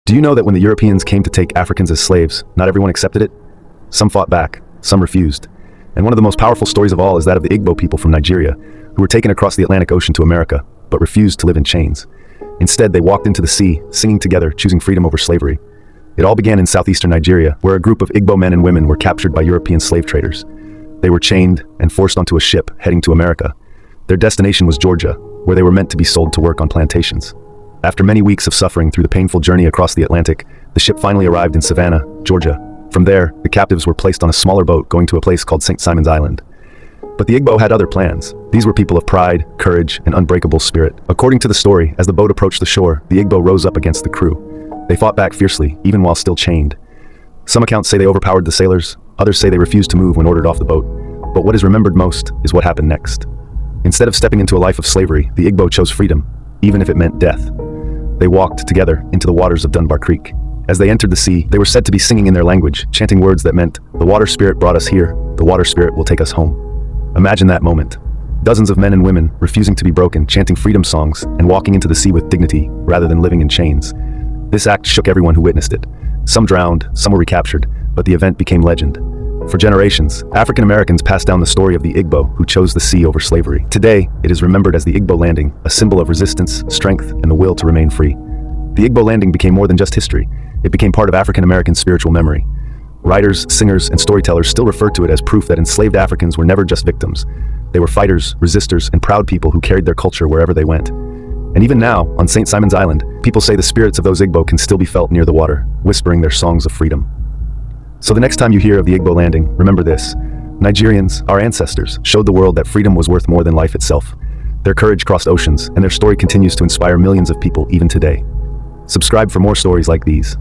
Do you know that when the Europeans came to take Africans as slaves, not everyone accepted it? Some fought back, some refused. And one of the most powerful stories of all is that of the Igbo people from Nigeria, who were taken across the Atlantic Ocean to America, but refused to live in chains. Instead, they walked into the sea, singing together, choosing freedom over slavery. It all began in southeastern Nigeria, where a group of Igbo men and women were captured by European slave traders. They were chained and forced onto a ship heading to America. Their destination was Georgia, where they were meant to be sold to work on plantations. After many weeks of suffering through the painful journey across the Atlantic, the ship finally arrived in Savannah, Georgia. From there, the captives were placed on a smaller boat going to a place called St. Simon's Island. But the Igbo had other plans. These were people of pride, courage, and unbreakable spirit. According to the story, as the boat approached the shore, the Igbo rose up against the crew. They fought back fiercely, even while still chained. Some accounts say they overpowered the sailors, others say they refused to move when ordered off the boat. But what is remembered most is what happened next. Instead of stepping into a life of slavery, the Igbo chose freedom, even if it meant death. They walked together into the waters of Dunbar Creek. As they entered the sea, they were said to be singing in their language, chanting words that meant, "The water spirit brought us here, the water spirit will take us home." Imagine that moment. Dozens of men and women refusing to be broken, chanting freedom songs, and walking into the sea with dignity, rather than living in chains. This act shook everyone who witnessed it. Some drowned, some were recaptured, but the event became legend. For generations, African Americans passed down the story of the Igbo who chose the sea over slavery. Today, it is remembered as the Igbo Landing, a symbol of resistance, strength, and the will to remain free. The Igbo Landing became more than just history. It became part of African American spiritual memory. Writers, singers, and storytellers still refer to it as proof that enslaved Africans were never just victims. They were fighters, resistors, and proud people who carried their culture wherever they went. And even now, on St. Simon's Island, people say the spirits of those Igbo can still be felt near the water, whispering their songs of freedom. So the next time you hear of the Igbo Landing, remember this. Nigerians, our ancestors, showed the world that freedom was worth more than life itself. Their courage crossed oceans, and their story continues to inspire millions of people even today. Subscribe for more stories like these.